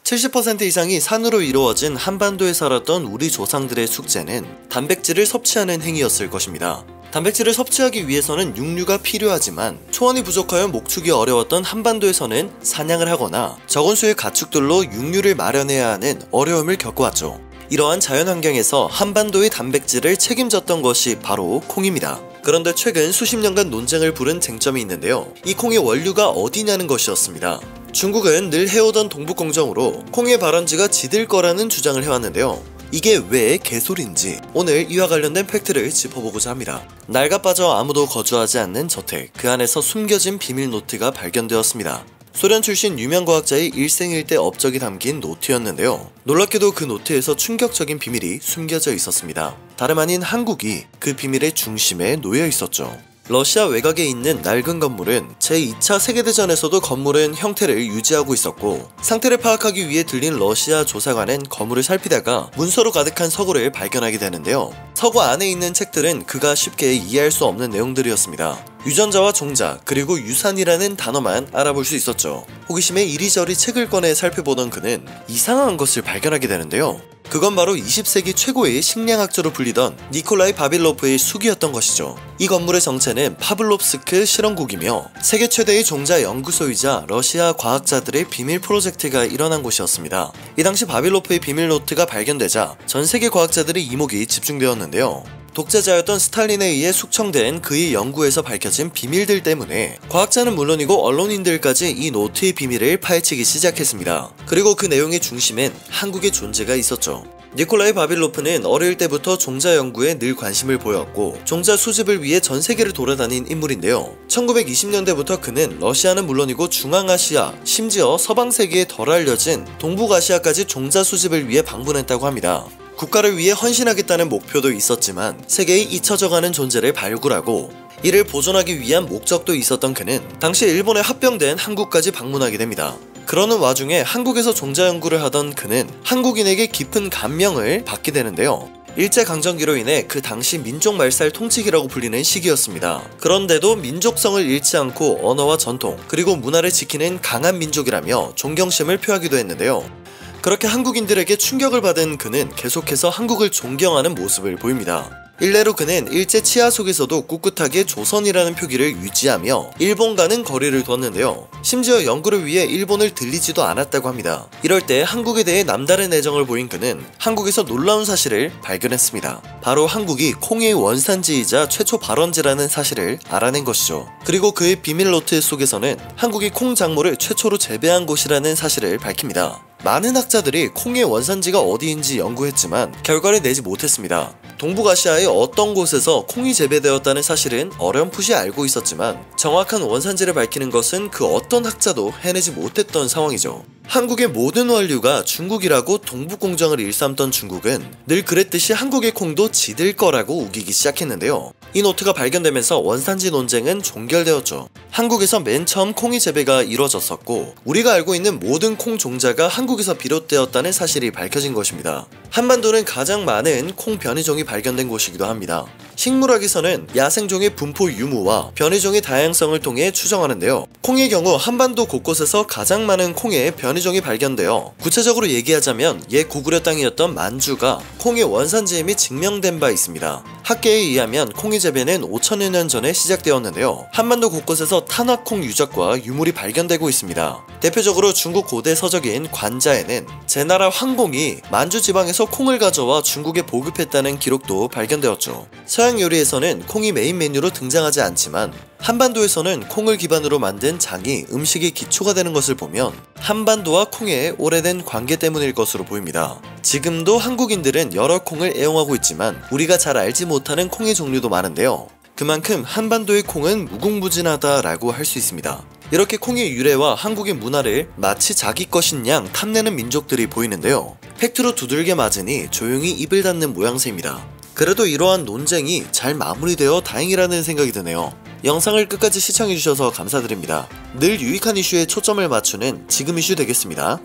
70% 이상이 산으로 이루어진 한반도에 살았던 우리 조상들의 숙제는 단백질을 섭취하는 행위였을 것입니다. 단백질을 섭취하기 위해서는 육류가 필요하지만 초원이 부족하여 목축이 어려웠던 한반도에서는 사냥을 하거나 적은 수의 가축들로 육류를 마련해야 하는 어려움을 겪어왔죠. 이러한 자연환경에서 한반도의 단백질을 책임졌던 것이 바로 콩입니다. 그런데 최근 수십 년간 논쟁을 부른 쟁점이 있는데요. 이 콩의 원료가 어디냐는 것이었습니다. 중국은 늘 해오던 동북공정으로 콩의 발원지가 지들 거라는 주장을 해왔는데요. 이게 왜 개소리인지 오늘 이와 관련된 팩트를 짚어보고자 합니다. 낡아 빠져 아무도 거주하지 않는 저택, 그 안에서 숨겨진 비밀 노트가 발견되었습니다. 소련 출신 유명 과학자의 일생일대 업적이 담긴 노트였는데요. 놀랍게도 그 노트에서 충격적인 비밀이 숨겨져 있었습니다. 다름 아닌 한국이 그 비밀의 중심에 놓여 있었죠. 러시아 외곽에 있는 낡은 건물은 제2차 세계대전에서도 건물은 형태를 유지하고 있었고, 상태를 파악하기 위해 들린 러시아 조사관은 건물을 살피다가 문서로 가득한 서고를 발견하게 되는데요. 서고 안에 있는 책들은 그가 쉽게 이해할 수 없는 내용들이었습니다. 유전자와 종자, 그리고 유산이라는 단어만 알아볼 수 있었죠. 호기심에 이리저리 책을 꺼내 살펴보던 그는 이상한 것을 발견하게 되는데요. 그건 바로 20세기 최고의 식량학자로 불리던 니콜라이 바빌로프의 숙이었던 것이죠. 이 건물의 정체는 파블롭스크 실험국이며 세계 최대의 종자 연구소이자 러시아 과학자들의 비밀 프로젝트가 일어난 곳이었습니다. 이 당시 바빌로프의 비밀 노트가 발견되자 전 세계 과학자들의 이목이 집중되었는데요. 독재자였던 스탈린에 의해 숙청된 그의 연구에서 밝혀진 비밀들 때문에 과학자는 물론이고 언론인들까지 이 노트의 비밀을 파헤치기 시작했습니다. 그리고 그 내용의 중심엔 한국의 존재가 있었죠. 니콜라이 바빌로프는 어릴 때부터 종자 연구에 늘 관심을 보였고 종자 수집을 위해 전 세계를 돌아다닌 인물인데요. 1920년대부터 그는 러시아는 물론이고 중앙아시아, 심지어 서방 세계에 덜 알려진 동북아시아까지 종자 수집을 위해 방문했다고 합니다. 국가를 위해 헌신하겠다는 목표도 있었지만 세계에 잊혀져가는 존재를 발굴하고 이를 보존하기 위한 목적도 있었던 그는 당시 일본에 합병된 한국까지 방문하게 됩니다. 그러는 와중에 한국에서 종자 연구를 하던 그는 한국인에게 깊은 감명을 받게 되는데요. 일제강점기로 인해 그 당시 민족 말살 통치기라고 불리는 시기였습니다. 그런데도 민족성을 잃지 않고 언어와 전통, 그리고 문화를 지키는 강한 민족이라며 존경심을 표하기도 했는데요. 그렇게 한국인들에게 충격을 받은 그는 계속해서 한국을 존경하는 모습을 보입니다. 일례로 그는 일제 치하 속에서도 꿋꿋하게 조선이라는 표기를 유지하며 일본과는 거리를 뒀는데요. 심지어 연구를 위해 일본을 들리지도 않았다고 합니다. 이럴 때 한국에 대해 남다른 애정을 보인 그는 한국에서 놀라운 사실을 발견했습니다. 바로 한국이 콩의 원산지이자 최초 발원지라는 사실을 알아낸 것이죠. 그리고 그의 비밀 노트 속에서는 한국이 콩 작물을 최초로 재배한 곳이라는 사실을 밝힙니다. 많은 학자들이 콩의 원산지가 어디인지 연구했지만 결과를 내지 못했습니다. 동북아시아의 어떤 곳에서 콩이 재배되었다는 사실은 어렴풋이 알고 있었지만 정확한 원산지를 밝히는 것은 그 어떤 학자도 해내지 못했던 상황이죠. 한국의 모든 원료가 중국이라고 동북공정을 일삼던 중국은 늘 그랬듯이 한국의 콩도 지들 거라고 우기기 시작했는데요. 이 노트가 발견되면서 원산지 논쟁은 종결되었죠. 한국에서 맨 처음 콩이 재배가 이루어졌었고 우리가 알고 있는 모든 콩 종자가 한국에서 비롯되었다는 사실이 밝혀진 것입니다. 한반도는 가장 많은 콩 변이종이 발견된 곳이기도 합니다. 식물학에서는 야생종의 분포 유무와 변이종의 다양성을 통해 추정하는데요. 콩의 경우 한반도 곳곳에서 가장 많은 콩의 변이종이 발견되어 구체적으로 얘기하자면 옛 고구려 땅이었던 만주가 콩의 원산지임이 증명된 바 있습니다. 학계에 의하면 콩의 재배는 5천여 년 전에 시작되었는데요. 한반도 곳곳에서 탄화콩 유적과 유물이 발견되고 있습니다. 대표적으로 중국 고대 서적인 관자에는 제나라 황공이 만주 지방에서 콩을 가져와 중국에 보급했다는 기록도 발견되었죠. 서양 요리에서는 콩이 메인 메뉴로 등장하지 않지만 한반도에서는 콩을 기반으로 만든 장이 음식의 기초가 되는 것을 보면 한반도와 콩의 오래된 관계 때문일 것으로 보입니다. 지금도 한국인들은 여러 콩을 애용하고 있지만 우리가 잘 알지 못하는 콩의 종류도 많은데요. 그만큼 한반도의 콩은 무궁무진하다라고 할 수 있습니다. 이렇게 콩의 유래와 한국의 문화를 마치 자기 것인 양 탐내는 민족들이 보이는데요. 팩트로 두들겨 맞으니 조용히 입을 닫는 모양새입니다. 그래도 이러한 논쟁이 잘 마무리되어 다행이라는 생각이 드네요. 영상을 끝까지 시청해주셔서 감사드립니다. 늘 유익한 이슈에 초점을 맞추는 지금 이슈 되겠습니다.